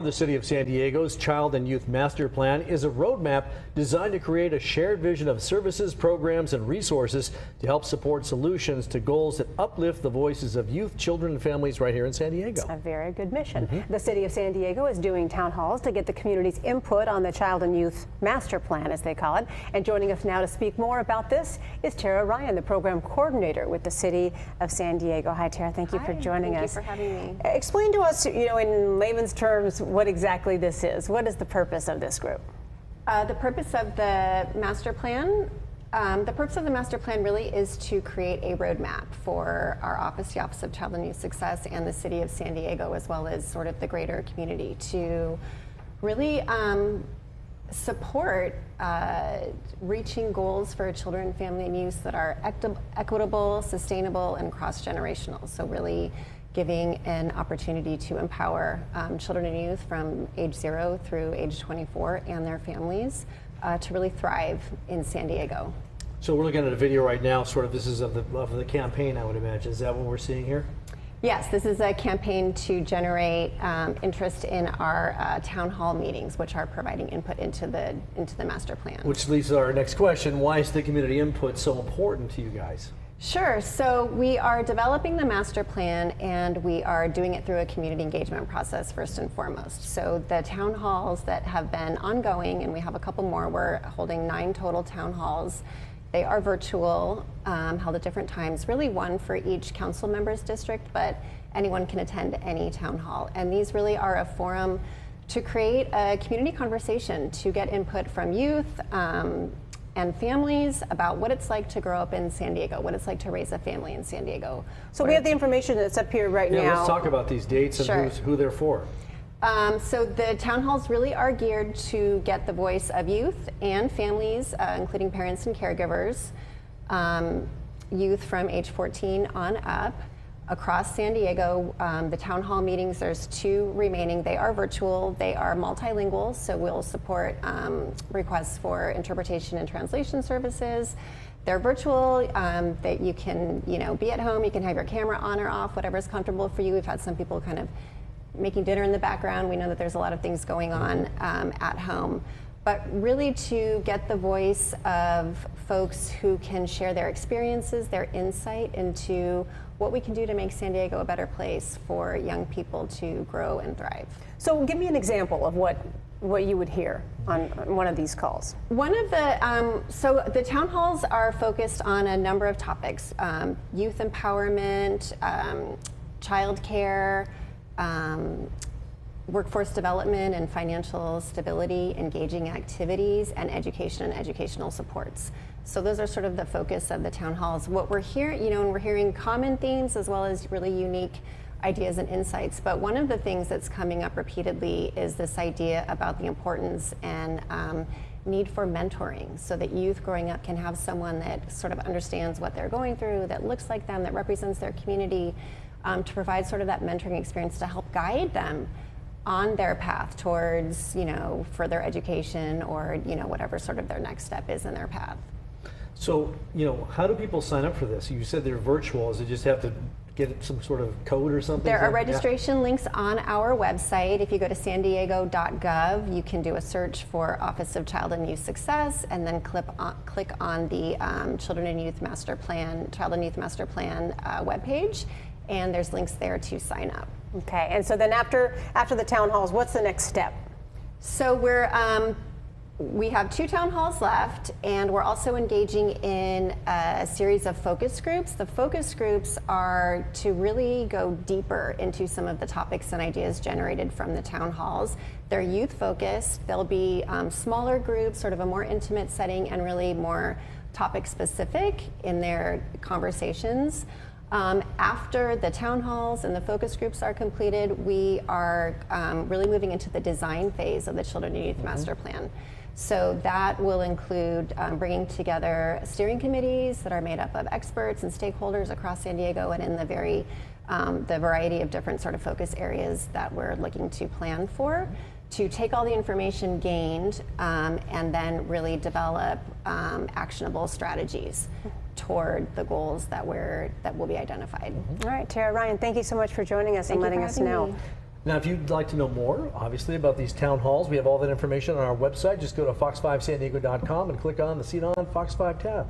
The City of San Diego's Child and Youth Master Plan is a roadmap designed to create a shared vision of services, programs, and resources to help support solutions to goals that uplift the voices of youth, children, and families right here in San Diego. A very good mission. The City of San Diego is doing town halls to get the community's input on the Child and Youth Master Plan, as they call it. And joining us now to speak more about this is Tara Ryan, the program coordinator with the City of San Diego. Hi, Tara. Thank you for joining us. Thank you for having me. Explain to us, in layman's terms, what exactly this is. What is the purpose of this group? The purpose of the master plan, really is to create a roadmap for our office, the Office of Child and Youth Success, and the City of San Diego, as well as sort of the greater community, to really support reaching goals for children, family, and youth that are equitable, sustainable, and cross-generational. So really giving an opportunity to empower children and youth from age 0 through age 24 and their families to really thrive in San Diego. So we're looking at a video right now, this is of the campaign, I would imagine. Is that what we're seeing here? Yes, this is a campaign to generate interest in our town hall meetings, which are providing input into the master plan. Which leads to our next question. Why is the community input so important to you guys? Sure. So we are developing the master plan, and we are doing it through a community engagement process first and foremost. So the town halls that have been ongoing, and we have a couple more, we're holding 9 total town halls. They are virtual, held at different times, really one for each council member's district, but anyone can attend any town hall. And these really are a forum to create a community conversation, to get input from youth, and families about what it's like to grow up in San Diego, what it's like to raise a family in San Diego. So we have the information that's up here right now. Let's talk about these dates and who they're for. So the town halls really are geared to get the voice of youth and families, including parents and caregivers, youth from age 14 on up. Across San Diego, the town hall meetings, there's 2 remaining. They are virtual, they are multilingual, so we'll support requests for interpretation and translation services. They're virtual, that you can be at home, you can have your camera on or off, whatever's comfortable for you. We've had some people kind of making dinner in the background. We know that there's a lot of things going on at home. But really to get the voice of folks who can share their experiences, their insight into what we can do to make San Diego a better place for young people to grow and thrive. So give me an example of what you would hear on one of these calls. One of the, so the town halls are focused on a number of topics: youth empowerment, childcare, workforce development and financial stability, engaging activities, and education and educational supports. So those are sort of the focus of the town halls. What we're hearing, and we're hearing common themes as well as really unique ideas and insights. But one of the things that's coming up repeatedly is this idea about the importance and need for mentoring, so that youth growing up can have someone that sort of understands what they're going through, that looks like them, that represents their community, to provide sort of that mentoring experience to help guide them on their path towards, further education or, whatever sort of their next step is in their path. So, how do people sign up for this? You said they're virtual. Does it just have to get some sort of code or something? There are registration links on our website. If you go to sandiego.gov, you can do a search for Office of Child and Youth Success, and then click on the Children and Youth Master Plan, Child and Youth Master Plan webpage, and there's links there to sign up. Okay, and so then after the town halls, what's the next step? So we have 2 town halls left, and we're also engaging in a series of focus groups. The focus groups are to really go deeper into some of the topics and ideas generated from the town halls. They're youth focused. There'll be smaller groups, sort of a more intimate setting, and really more topic specific in their conversations. After the town halls and the focus groups are completed, we are really moving into the design phase of the Children and Youth Master Plan. So that will include bringing together steering committees that are made up of experts and stakeholders across San Diego, and in the variety of different sort of focus areas that we're looking to plan for, to take all the information gained and then really develop actionable strategies toward the goals that will be identified. All right, Tara Ryan, thank you so much for joining us and letting us know. Now, if you'd like to know more, obviously, about these town halls, we have all that information on our website. Just go to fox5sandiego.com and click on the See It on Fox 5 tab.